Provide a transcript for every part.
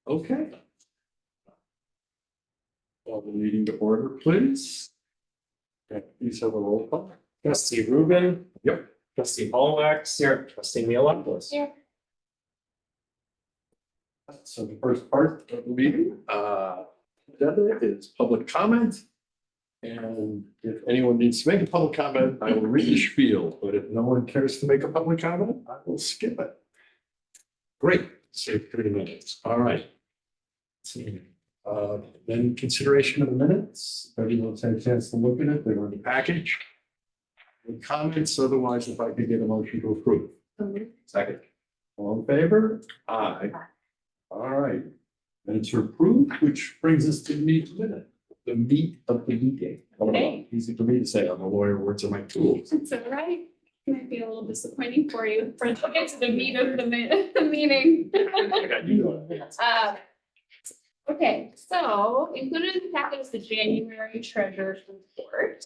Okay. Call the meeting to order, please. Okay, please have a roll call. Trustee Rubin. Yep. Trustee Hallwax. Here. Trustee Mealopoulos. Here. So the first part of the meeting, agenda is public comment. And if anyone needs to make a public comment, I will read the spiel, but if no one cares to make a public comment, I will skip it. Great, save 30 minutes. All right. Let's see. Then consideration of the minutes. Everyone's had a chance to look at it. They're in the package. Any comments? Otherwise, if I could get a motion to approve. Second. All in favor? Aye. All right. Minutes are approved, which brings us to the meat minute, the meat of the meeting. Okay. Easy for me to say. I'm a lawyer. Words are my tools. It's all right. Might be a little disappointing for you for to get to the meat of the meeting. I got you doing it. Okay, so included in the packet is the January treasurer's report.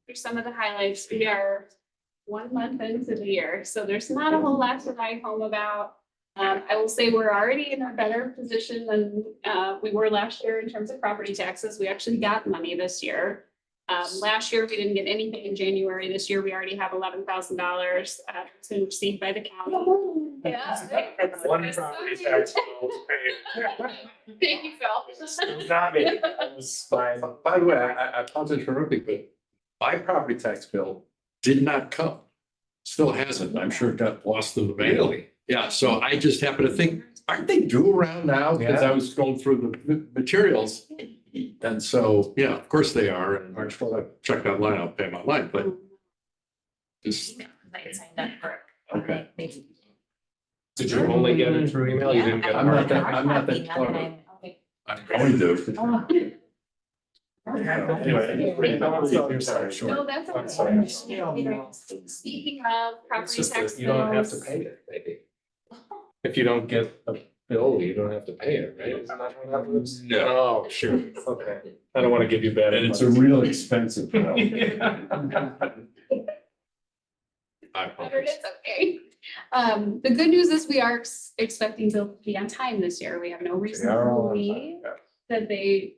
Here's some of the highlights. We are 1 month into the year, so there's not a whole lot to write home about. I will say we're already in a better position than we were last year in terms of property taxes. We actually got money this year. Last year, we didn't get anything in January. This year, we already have $11,000 to receive by the county. Yeah. One property tax bill paid. Thank you, Phil. Not me. It was fine. By the way, I apologize for interrupting, but my property tax bill did not come. Still hasn't. I'm sure it got lost in the mail. Really? Yeah, so I just happen to think, aren't they due around now? Because I was going through the materials. And so, yeah, of course they are. And I checked online, I'll pay them online, but just, I signed up for. okay. Maybe. Did you only get it through email? You didn't get it? I'm not that- hard I'm not that copy, clever. I'm- I'm going to. Anyway. I'm sorry, sure. No, that's I'm okay. sorry. Speaking of It's property just tax that you don't have to bills. pay it, maybe. If you don't get a bill, you don't have to pay it, right? Isn't that what happens? No. Oh, shoot. Okay. I don't want to give you bad. And it's a advice. real expensive bill. I But apologize. it's okay. The good news is we are expecting to be on time this year. We have no reason They are to all on believe time, that the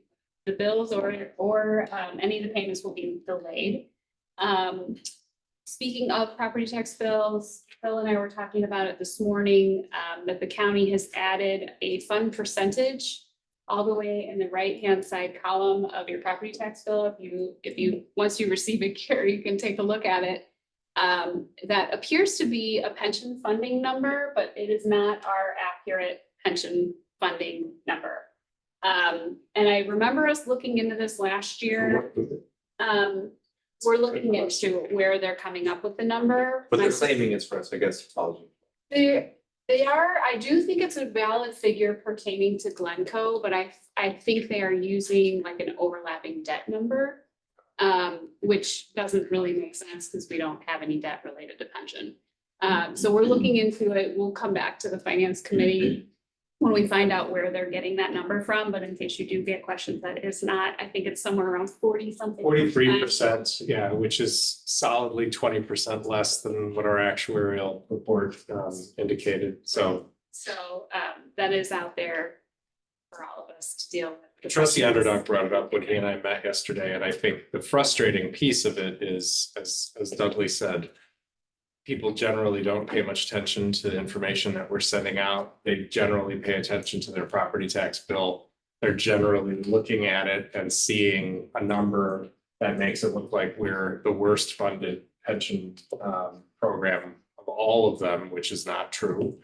bills or any of the payments will be delayed. Speaking of property tax bills, Phil and I were talking about it this morning, that the county has added a fund percentage all the way in the right-hand side column of your property tax bill. Once you receive it, Carrie, you can take a look at it. That appears to be a pension funding number, but it is not our accurate pension funding number. And I remember us looking into this last year. We're looking into where they're coming up with the number. But they're claiming it's for us, I guess, apology. They are, I do think it's a valid figure pertaining to Glencoe, but I think they are using like an overlapping debt number. Which doesn't really make sense because we don't have any debt related to pension. So we're looking into it. We'll come back to the finance committee when we find out where they're getting that number from, but in case you do get questions, that is not, I think it's somewhere around 40 something. 43%, yeah, which is solidly 20% less than what our actuarial report indicated, so. So that is out there for all of us to deal with. Trustee Underdog brought it up when he and I met yesterday, and I think the frustrating piece of it is, as Dudley said, people generally don't pay much attention to the information that we're sending out. They generally pay attention to their property tax bill. They're generally looking at it and seeing a number that makes it look like we're the worst funded pension program of all of them, which is not true.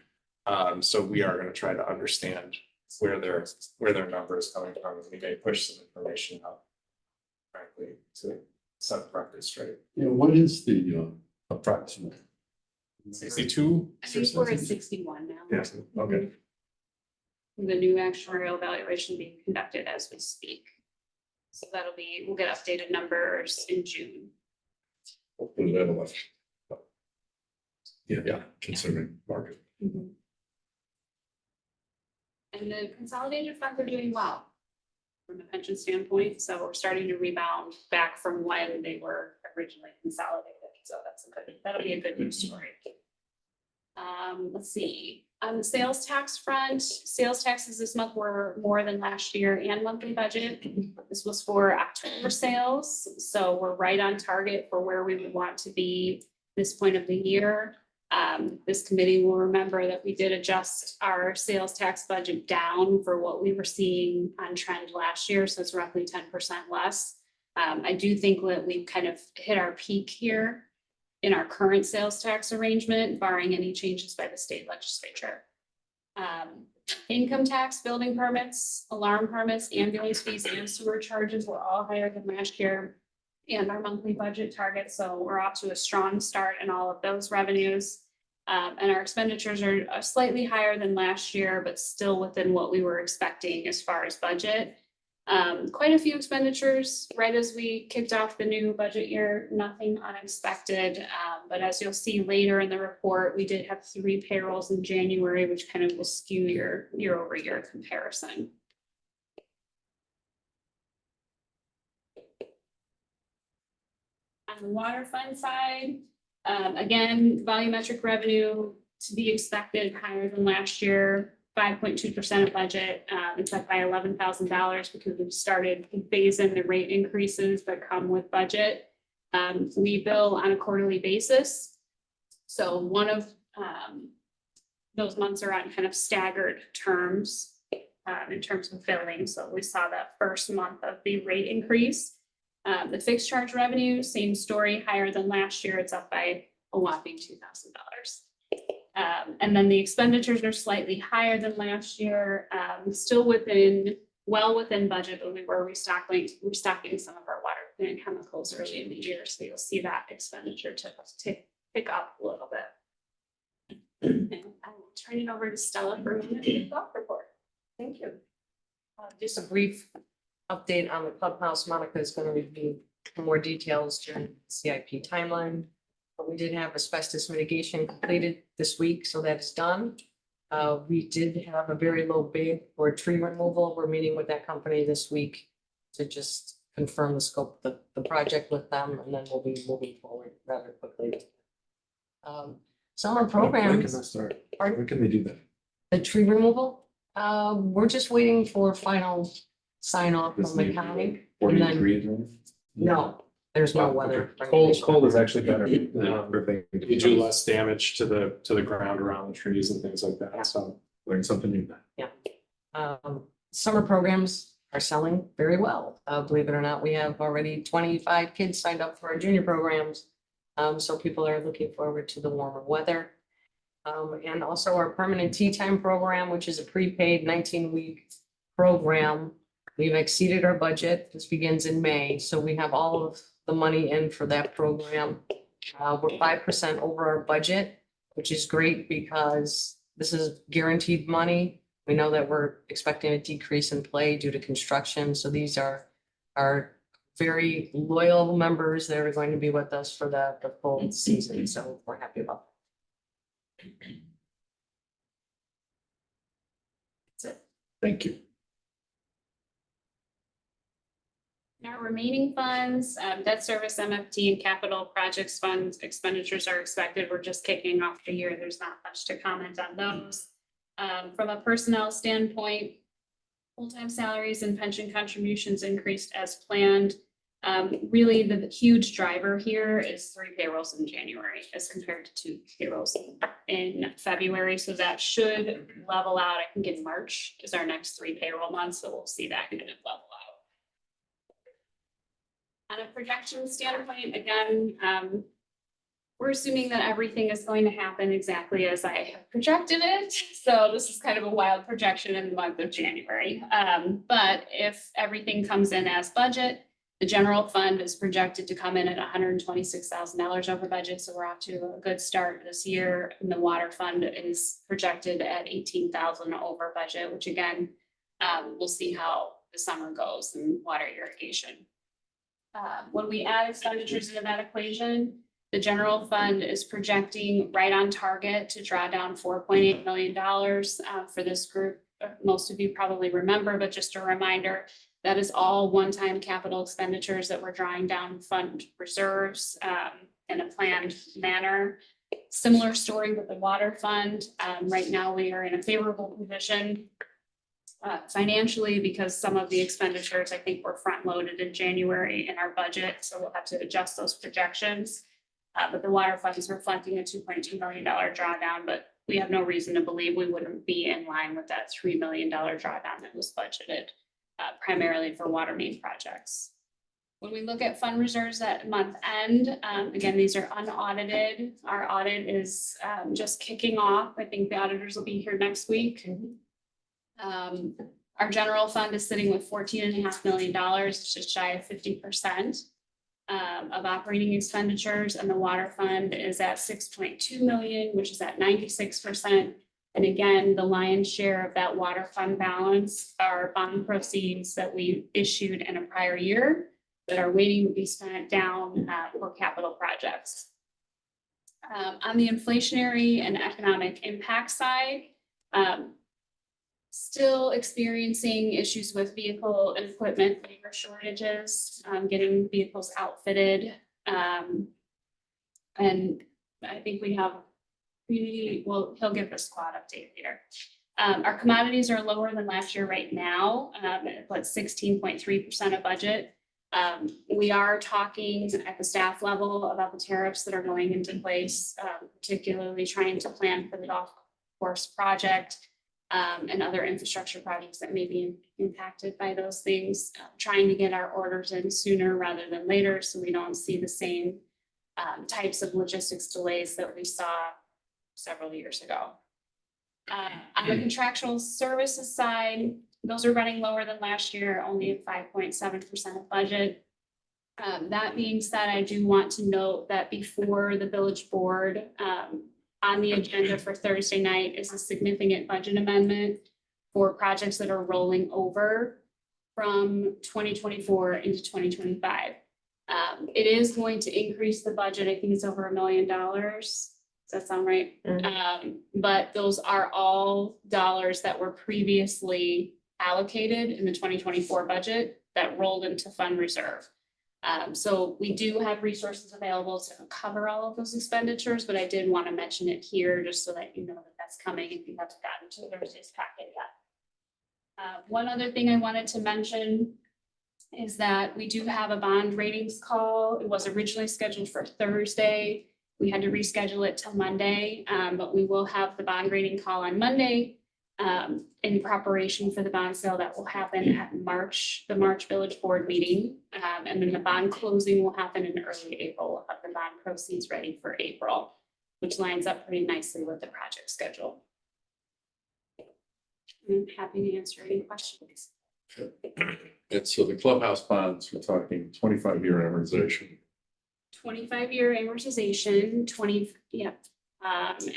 So we are going to try to understand where their number is coming from, and we may push some information out, frankly, to set the record straight. Yeah, what is the approximate? 62? I think we're at 61 now. Yes, okay. The new actuarial evaluation being conducted as we speak. So we'll get updated numbers in June. Hopefully that'll have- Yeah, considering market. And the consolidated funds are doing well from a pension standpoint, so we're starting to rebound back from when they were originally consolidated. So that'll be a good news story. Let's see, On the sales tax front, sales taxes this month were more than last year and monthly budget. This was for October sales, so we're right on target for where we would want to be this point of the year. This committee will remember that we did adjust our sales tax budget down for what we were seeing on trend last year, so it's roughly 10% less. I do think that we've kind of hit our peak here in our current sales tax arrangement, barring any changes by the state legislature. Income tax, building permits, alarm permits, ambulance fees, and sewer charges were all higher than last year and our monthly budget target. So we're off to a strong start in all of those revenues. And our expenditures are slightly higher than last year, but still within what we were expecting as far as budget. Quite a few expenditures right as we kicked off the new budget year, nothing unexpected. But as you'll see later in the report, we did have 3 payrolls in January, which kind of will skew your year-over-year comparison. On the water fund side, again, volumetric revenue to be expected higher than last year. 5.2% of budget. It's up by $11,000 because we've started to phase in the rate increases that come with budget. We bill on a quarterly basis. So one of those months are on kind of staggered terms in terms of billing. So we saw that first month of the rate increase. The fixed charge revenue, same story, higher than last year. It's up by a whopping $2,000. And then the expenditures are slightly higher than last year, still well within budget, but we were restocking some of our water and chemicals early in the year. So you'll see that expenditure to pick up a little bit. And I will turn it over to Stella for the golf report. Thank you. Just a brief update on the clubhouse. Monica is going to review more details during the CIP timeline. But we did have asbestos mitigation completed this week, so that is done. We did have a very low bid for tree removal. We're meeting with that company this week to just confirm the scope of the project with them, and then we'll be moving forward rather quickly. Summer When can programs, that start? Pardon? When can they do that? the tree removal, we're just waiting for final sign off from the county. 40 And then- degrees. or- No, there's no Oh, weather. Cold is actually better. Perfect. You do less damage to the ground around the trees and things like that, so. Learn something new. Summer programs are selling very well. Believe it or not, we have already 25 kids signed up for our junior programs. So people are looking forward to the warmer weather. And also our permanent tea time program, which is a prepaid 19-week program. We've exceeded our budget. This begins in May, so we have all of the money in for that program. We're 5% over our budget, which is great because this is guaranteed money. We know that we're expecting a decrease in play due to construction, so these are our very loyal members that are going to be with us for the full season, so we're happy about that. That's it. Thank you. Our remaining funds, debt service, MFT, and capital projects funds expenditures are expected. We're just kicking off the year. There's not much to comment on those. From a personnel standpoint, full-time salaries and pension contributions increased as planned. Really, the huge driver here is 3 payrolls in January as compared to 2 payrolls in February. So that should level out. I think in March is our next 3 payroll months, so we'll see that kind of level out. On a projection standpoint, again, we're assuming that everything is going to happen exactly as I have projected it. So this is kind of a wild projection in the month of January. But if everything comes in as budget, the general fund is projected to come in at $126,000 over budget. So we're off to a good start this year. And the water fund is projected at $18,000 over budget, which again, we'll see how the summer goes in water irrigation. When we add expenditures into that equation, the general fund is projecting right on target to draw down $4.8 million for this group. Most of you probably remember, but just a reminder, that is all one-time capital expenditures that we're drawing down fund reserves in a planned manner. Similar story with the water fund. Right now, we are in a favorable position financially because some of the expenditures, I think, were front-loaded in January in our budget, so we'll have to adjust those projections. But the water fund is reflecting a $2.2 million drawdown, but we have no reason to believe we wouldn't be in line with that $3 million drawdown that was budgeted primarily for water main projects. When we look at fund reserves at month end, again, these are unaudited. Our audit is just kicking off. I think the auditors will be here next week. Our general fund is sitting with $14.5 million, just shy of 50% of operating expenditures, and the water fund is at 6.2 million, which is at 96%. And again, the lion's share of that water fund balance are bond proceeds that we issued in a prior year that are waiting to be spent down for capital projects. On the inflationary and economic impact side, still experiencing issues with vehicle and equipment labor shortages, getting vehicles outfitted. And I think we have well, he'll give the squad update later. Our commodities are lower than last year right now, but 16.3% of budget. We are talking at the staff level about the tariffs that are going into place, particularly trying to plan for the golf course project and other infrastructure projects that may be impacted by those things, trying to get our orders in sooner rather than later so we don't see the same types of logistics delays that we saw several years ago. On the contractual services side, those are running lower than last year, only at 5.7% of budget. That being said, I do want to note that before the village board, on the agenda for Thursday night is a significant budget amendment for projects that are rolling over from 2024 into 2025. It is going to increase the budget. I think it's over $1 million. Does that sound right? But those are all dollars that were previously allocated in the 2024 budget that rolled into fund reserve. So we do have resources available to cover all of those expenditures, but I did want to mention it here just so that you know that that's coming if you haven't gotten to Thursday's packet yet. One other thing I wanted to mention is that we do have a bond ratings call. It was originally scheduled for Thursday. We had to reschedule it till Monday, but we will have the bond rating call on Monday in preparation for the bond sale that will happen at the March Village Board meeting. And then the bond closing will happen in early April. We'll have the bond proceeds ready for April, which lines up pretty nicely with the project schedule. I'm happy to answer any questions. And so the clubhouse bonds, we're talking 25-year amortization. 25-year amortization,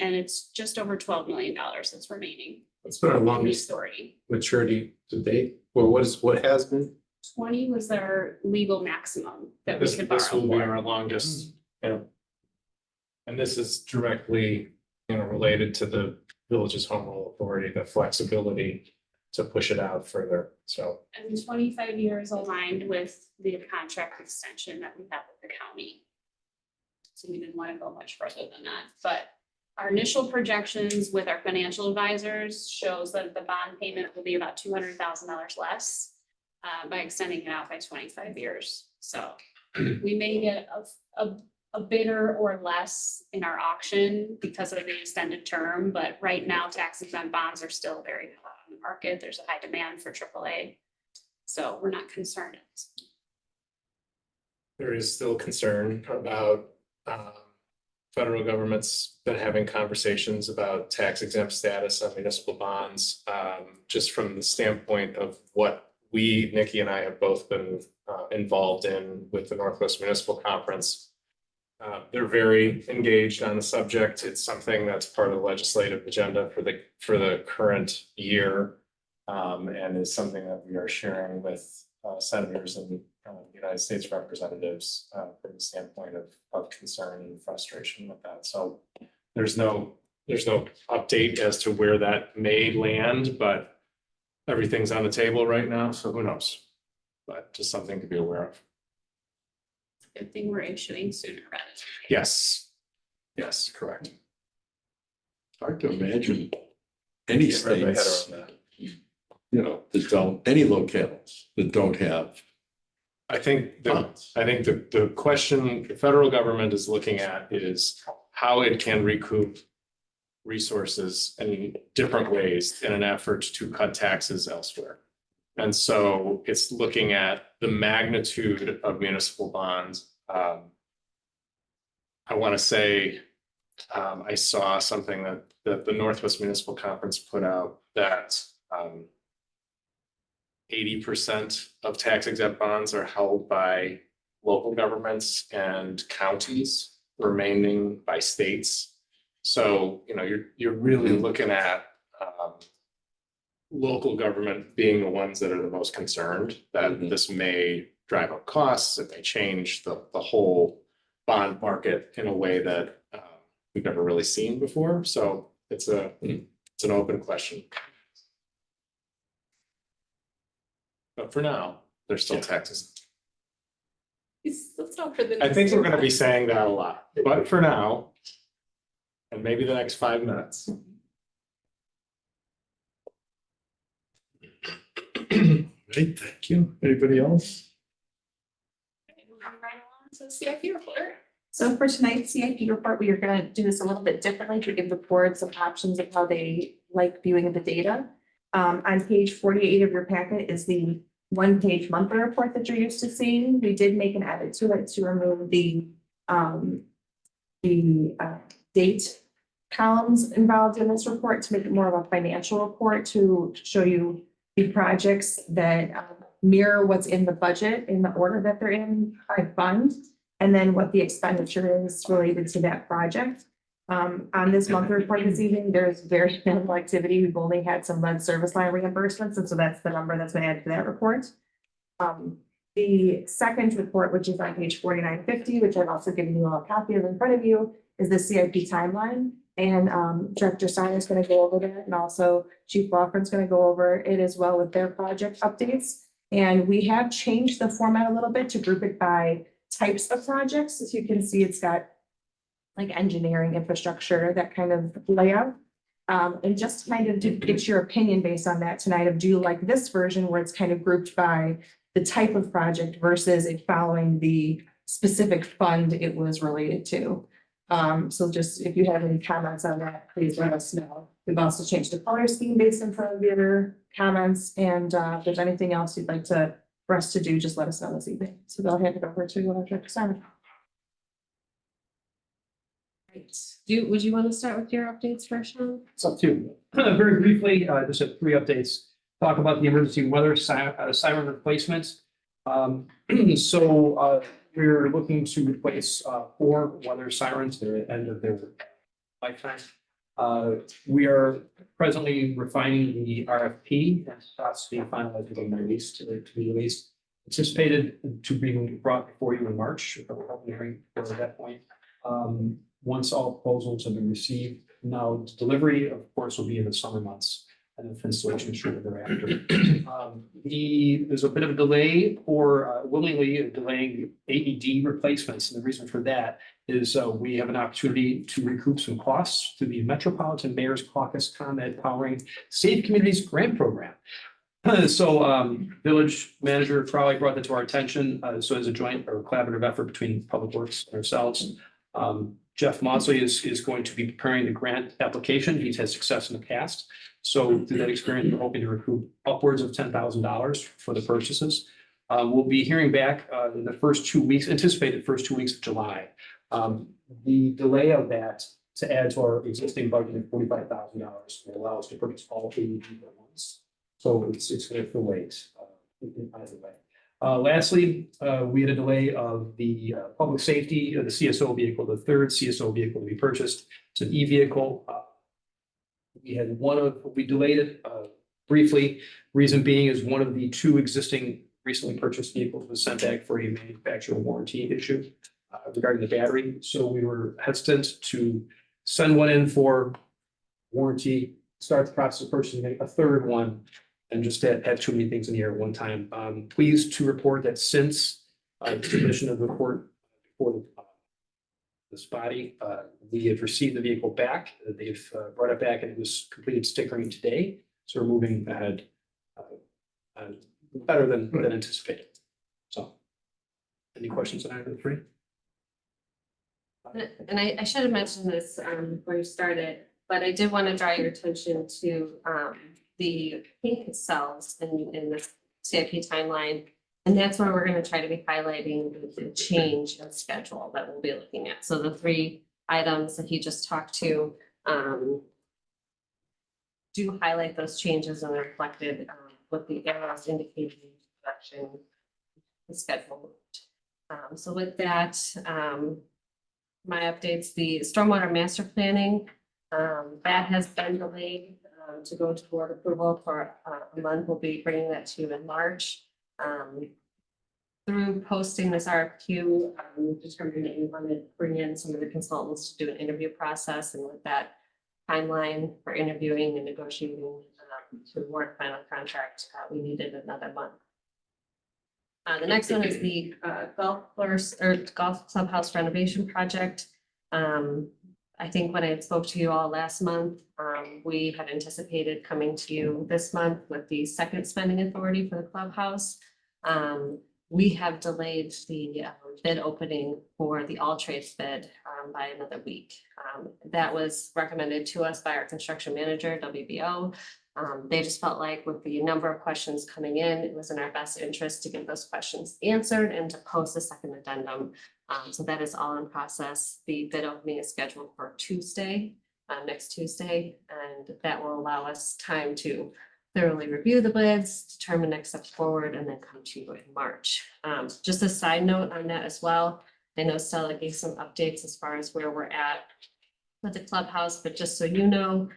and it's just over $12 million that's remaining. It's been our in the longest authority. maturity to date. Well, what has been? 20 was our legal maximum that we This could will be borrow. our longest. Yeah. And this is directly, related to the village's home rule authority, the flexibility to push it out further. So And 25 years aligned with the contract extension that we have with the county. So we didn't want to go much further than that, but our initial projections with our financial advisors shows that the bond payment will be about $200,000 less by extending it out by 25 years. So we may get a bidder or less in our auction because of the extended term, but right now tax exempt bonds are still very hot on the market. There's a high demand for AAA. So we're not concerned. there is still concern about federal government's been having conversations about tax exempt status on municipal bonds, just from the standpoint of what Nikki and I have both been involved in with the Northwest Municipal Conference. They're very engaged on the subject. It's something that's part of the legislative agenda for the current year, and is something that we are sharing with senators and United States representatives from the standpoint of concern and frustration with that. So there's no update as to where that may land, but everything's on the table right now, so who knows? But just something to be aware of. Good thing we're issuing sooner rather than later. Yes, correct. hard to imagine any Can't wrap my head states, around that. that don't, any locales that don't have I think funds. the question the federal government is looking at is how it can recoup resources in different ways in an effort to cut taxes elsewhere. And so it's looking at the magnitude of municipal bonds. I want to say, I saw something that the Northwest Municipal Conference put out that 80% of tax exempt bonds are held by local governments and counties, remaining by states. So, you're really looking at local government being the ones that are the most concerned that this may drive up costs, it may change the whole bond market in a way that we've never really seen before. So it's an open question. But for now, there's still taxes. Let's not for the. I think we're gonna be saying that a lot, but for now, and maybe the next 5 minutes. Right, thank you. Anybody else? So CIP report. So for tonight's CIP report, we are gonna do this a little bit differently to give the board some options of how they like viewing the data. On page 48 of your packet is the one-page monthly report that you're used to seeing. We did make an edit to it to remove the date columns involved in this report to make it more of a financial report to show you the projects that mirror what's in the budget in the order that they're in by fund, and then what the expenditure is related to that project. On this monthly report this evening, there's very minimal activity. We've only had some lead service line reimbursements, and so that's the number that's been added to that report. The second report, which is on page 4950, which I've also given you a copy of in front of you, is the CIP timeline. And Director Steiner is going to go over that, and also Chief Lawford's going to go over it as well with their project updates. And we have changed the format a little bit to group it by types of projects. As you can see, it's got like engineering, infrastructure, that kind of layout. And just kind of to get your opinion based on that tonight of, do you like this version where it's kind of grouped by the type of project versus it following the specific fund it was related to? So just if you have any comments on that, please let us know. We've also changed the color scheme based on some of your comments, and if there's anything else you'd like for us to do, just let us know this evening. So I'll hand it over to Director Steiner. Would you want to start with your updates first, Sean? It's up to you. Very briefly, just have 3 updates. Talk about the emergency weather siren replacements. We're looking to replace 4 weather sirens. They're at the end of their lifetime. We are presently refining the RFP and that's being finalized and released to be released. Anticipated to be brought before you in March. We're hoping hearing at that point. Once all proposals have been received, now delivery, of course, will be in the summer months, and then installation shortly thereafter. There's a bit of a delay or willingly delaying AED replacements, and the reason for that is we have an opportunity to recoup some costs through the Metropolitan Mayor's Caucus ComEd Powering Safe Communities Grant Program. Village Manager Crowley brought that to our attention. So as a joint or collaborative effort between Public Works and ourselves, Jeff Mosley is going to be preparing the grant application. He's had success in the past. So through that experience, we're hoping to recoup upwards of $10,000 for the purchases. We'll be hearing back in the first 2 weeks, anticipated first 2 weeks of July. The delay of that to add to our existing budget of $45,000 will allow us to purchase all AED at once. So it's going to wait in either way. Lastly, we had a delay of the public safety, the CSO vehicle, the third CSO vehicle to be purchased. It's an e-vehicle. We delayed it briefly. Reason being is one of the 2 existing recently purchased vehicles was sent back for a manufacturer warranty issue regarding the battery. So we were hesitant to send one in for warranty, start the process of purchasing a third one, and just had too many things in the air at one time. Pleased to report that since the submission of the report before the this body. We have received the vehicle back. They've brought it back and it was completed stickering today. So we're moving ahead better than anticipated. So any questions on item 3? And I should have mentioned this before you started, but I did want to draw your attention to the pink cells in the CIP timeline. And that's where we're going to try to be highlighting the change in schedule that we'll be looking at. So the 3 items that he just talked to do highlight those changes and they're reflected with the arrows indicating production schedule. So with that, my updates, the stormwater master planning, that has been delayed to go to board approval for a month. We'll be bringing that to you in March. Through posting this RFQ, we determined that we wanted to bring in some of the consultants to do an interview process, and with that timeline for interviewing and negotiating to award final contract, we needed another month. The next one is the golf course or golf clubhouse renovation project. I think when I spoke to you all last month, we had anticipated coming to you this month with the second spending authority for the clubhouse. We have delayed the bid opening for the all trades bid by another week. That was recommended to us by our construction manager, WBO. They just felt like with the number of questions coming in, it was in our best interest to get those questions answered and to post a second addendum. So that is all in process. The bid opening is scheduled for Tuesday, next Tuesday, and that will allow us time to thoroughly review the bids, determine next steps forward, and then come to you in March. Just a side note on that as well. I know Stella gave some updates as far as where we're at with the clubhouse, but just so you know,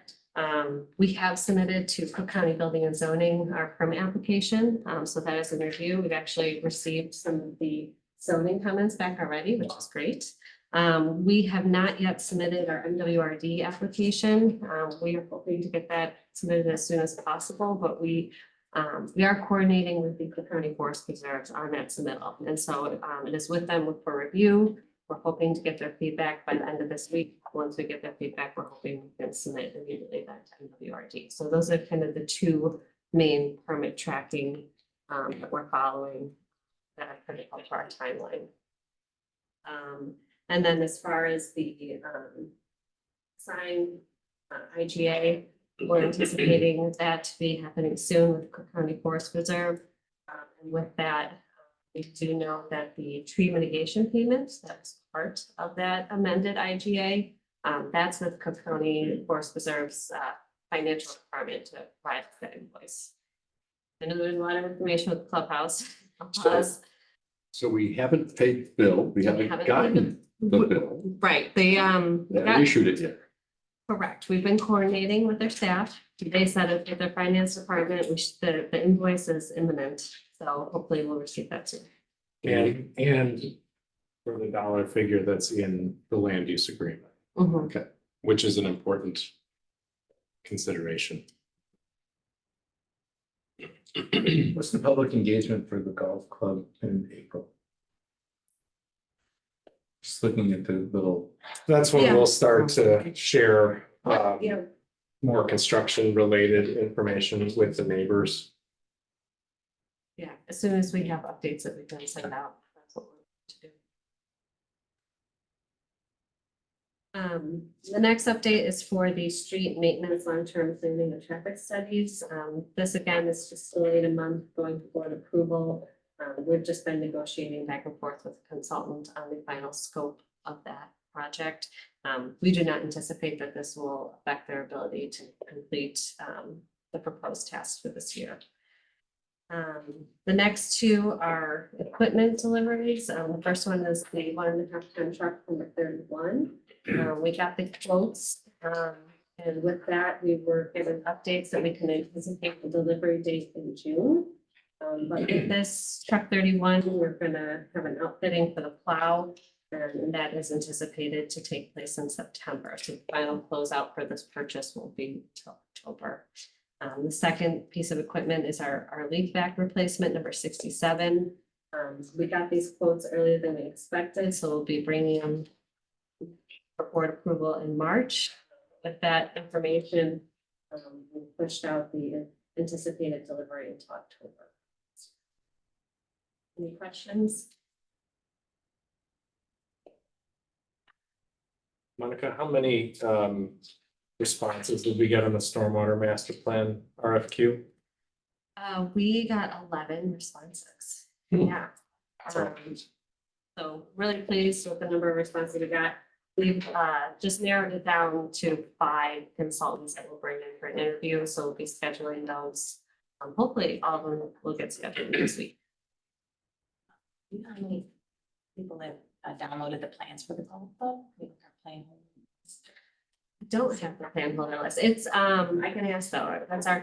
we have submitted to Cook County Building and Zoning our permit application. So that is in review. We've actually received some of the zoning comments back already, which is great. We have not yet submitted our MWRD application. We are hoping to get that submitted as soon as possible, but we are coordinating with the Cook County Forest Preserves on that submittal. And so it is with them for review. We're hoping to get their feedback by the end of this week. Once we get their feedback, we're hoping we can submit immediately that to MWRD. So those are kind of the 2 main permit tracking that we're following that are critical to our timeline. And then as far as the sign IGA, we're anticipating that to be happening soon with Cook County Forest Preserve. And with that, we do know that the tree mitigation payments, that's part of that amended IGA. That's with Cook County Forest Preserve's financial department to provide that invoice. I know there's a lot of information with Clubhouse. So we haven't paid the bill, we haven't gotten the bill, Right, they they haven't issued it yet. correct. We've been coordinating with their staff. They said it with their finance department, the invoice is imminent. So hopefully we'll receive that soon. And for the dollar figure that's in the land use agreement, Mhm. which is an important consideration. What's the public engagement for the golf club in April? Just looking at the little, That's when Yeah. we'll start to share Yeah. more construction related information with the neighbors. Yeah, as soon as we have updates that we can send out, that's what we're going to do. The next update is for the street maintenance, long-term planning and traffic studies. This again is just delayed a month going forward approval. We've just been negotiating back and forth with the consultant on the final scope of that project. We do not anticipate that this will affect their ability to complete the proposed task for this year. The next 2 are equipment deliveries. The first one is the 1.5-ton truck from the 31. We got the quotes, and with that, we were given updates that we can anticipate the delivery date in June. But with this truck 31, we're gonna have an outfitting for the plow, and that is anticipated to take place in September. So the final closeout for this purchase will be until October. The second piece of equipment is our leaf vac replacement, number 67. We got these quotes earlier than we expected, so we'll be bringing them for board approval in March. With that information, we pushed out the anticipated delivery into October. Any questions? Monica, how many responses did we get on the stormwater master plan RFQ? We got 11 responses. Hmm. Yeah. So- So really pleased with the number of responses we got. We've just narrowed it down to 5 consultants that we'll bring in for an interview, so we'll be scheduling those. Hopefully all of them will get scheduled this week. You know how many people have downloaded the plans for the golf club? People are playing. I don't have the plan holder list. It's, I can ask though, that's our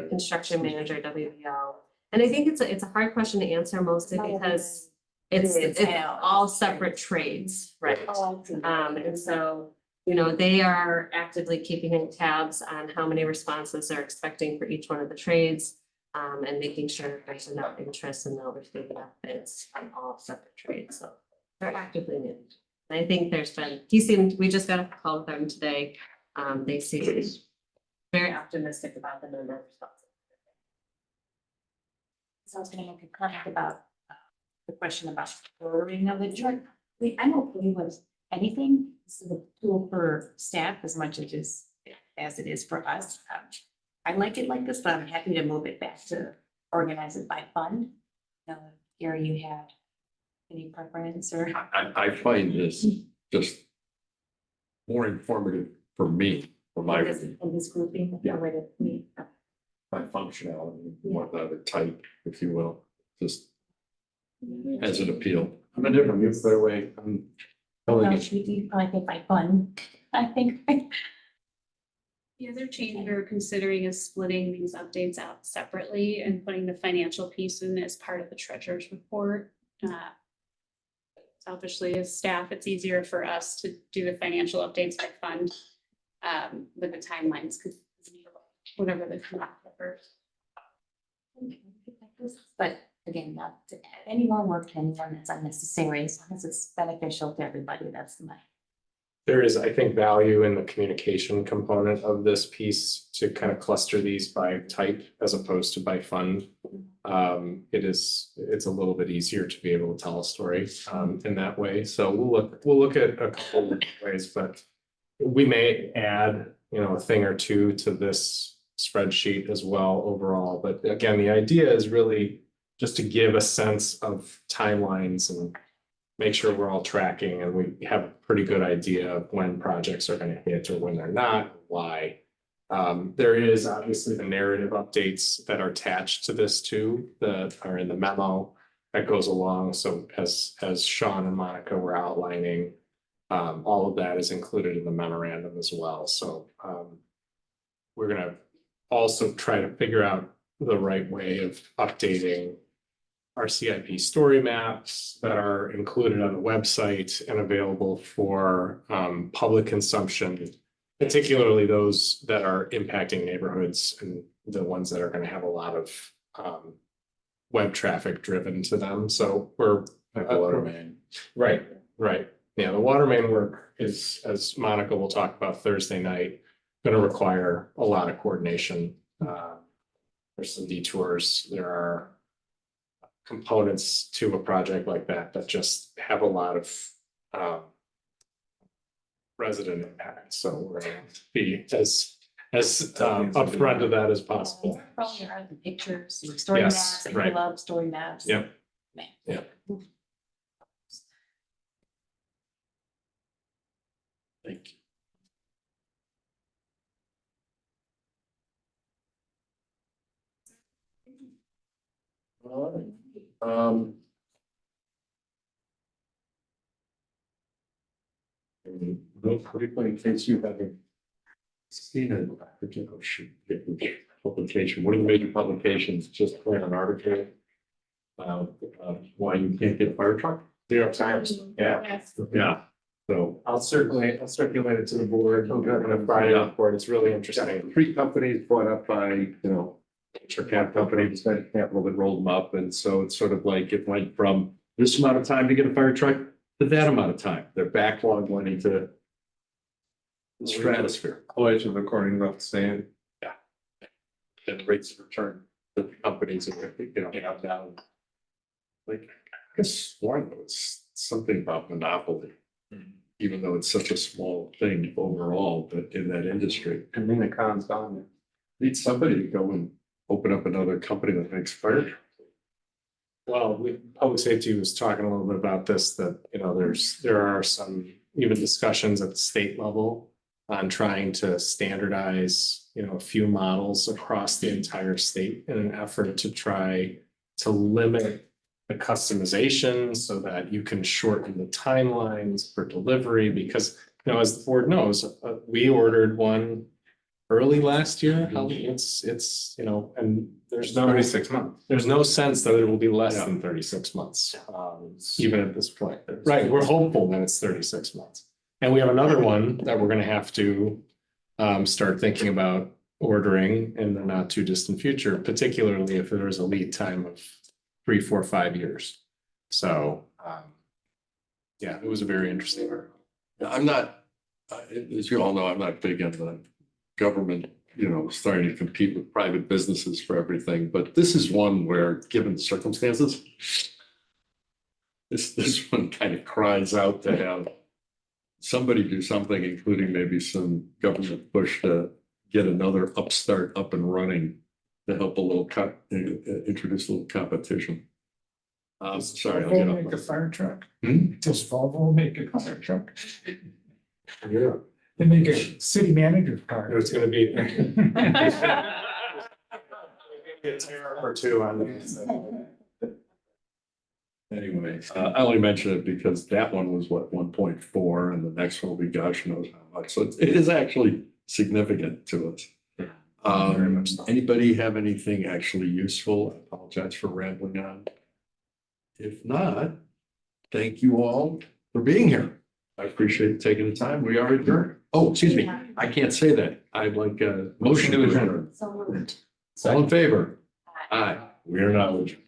construction manager, WBL. And I think it's a hard question to answer mostly because it's all separate trades, right? And so, you know, they are actively keeping tabs on how many responses they're expecting for each one of the trades. And making sure that there's enough interest and they'll receive enough bids on all separate trades, so they're actively managed. And I think we just got a call with them today. They seem very optimistic about the number of responses. So I was gonna make a comment about the question about ordering of the truck. I'm okay with anything. This is a tool for staff as much as it is for us. I like it like this, but I'm happy to move it back to organize it by fund. Gary, you had any preference or? I find this just more informative for me, for my In this grouping, Yeah. the way that we. functionality, what the type, if you will, just as an appeal. I'm a different, you better way, I'm telling Well, you. you like it by fund, I think. The other change we were considering is splitting these updates out separately and putting the financial piece in as part of the treasurer's report. Selfishly, as staff, it's easier for us to do the financial updates by fund with the timelines, because whatever the first. But again, not to add any more work to anyone that's unnecessary, as long as it's beneficial to everybody, that's my. There is, I think, value in the communication component of this piece to kind of cluster these by type as opposed to by fund. It's a little bit easier to be able to tell a story in that way. So we'll look at a couple of ways, but we may add, you know, a thing or two to this spreadsheet as well overall. But again, the idea is really just to give a sense of timelines and make sure we're all tracking and we have a pretty good idea of when projects are going to hit or when they're not, why. There is obviously the narrative updates that are attached to this too, that are in the memo that goes along. So as Sean and Monica were outlining, all of that is included in the memorandum as well. So we're going to also try to figure out the right way of updating our CIP story maps that are included on the website and available for public consumption, particularly those that are impacting neighborhoods and the ones that are going to have a lot of web traffic driven to them. So we're Like the water main. right. Yeah, the water main work is, as Monica will talk about Thursday night, going to require a lot of coordination. There's some detours. There are components to a project like that that just have a lot of resident impact. So we're going to be as upfront of that as possible. Probably there are the pictures, and story Yes, maps, and right. love story maps. Yep. Man. Yep. Thank you. All right. Real quickly, in case you haven't seen it, I forget what publication, one of the major publications just ran an article about why you can't get a fire truck. New York Times. Yeah. Yes. Yeah, so. I'll circulate it to the board on a Friday report. It's really interesting. 3 companies bought up by, you know, venture cap companies, venture capital that rolled them up. And so it's sort of like it went from this amount of time to get a fire truck to that amount of time. Their backlog went into the stratosphere. Collision according to the same. And rates of return that the companies are, have down. Like, I guess sworn it was something about monopoly. Even though it's such a small thing overall, but in that industry, And then the con's gone. need somebody to go and open up another company that makes fire. Well, public safety was talking a little bit about this, that, there are some even discussions at the state level on trying to standardize, a few models across the entire state in an effort to try to limit the customization so that you can shorten the timelines for delivery, because, as the board knows, we ordered one early last year. It's, and there's no. 36 months. There's no sense that it will be less than 36 months, even at this point. Right, we're hopeful that it's 36 months. And we have another one that we're gonna have to start thinking about ordering in the not too distant future, particularly if there's a lead time of 3, 4, 5 years. So, yeah, it was a very interesting article. I'm not, as you all know, I'm not big on the government, starting to compete with private businesses for everything, but this is one where, given the circumstances, this one kind of cries out to have somebody do something, including maybe some government push to get another upstart up and running to help introduce a little competition. Sorry. I'll get off Make a fire truck? Hmm? Does Volvo make a fire truck? Yeah, They make a city manager's car. it's gonna be. A tear or two on this. Anyway, I only mention it because that one was what, 1.4, and the next one will be gosh knows how much. So it is actually significant to us. Very much so. Anybody have anything actually useful? I apologize for rambling on. If not, thank you all for being here. I appreciate you taking the time. We are adjourned. Oh, excuse me. I can't say that. I'd like a motion to adjourn. So moved. All in favor? Aye. We are now adjourned.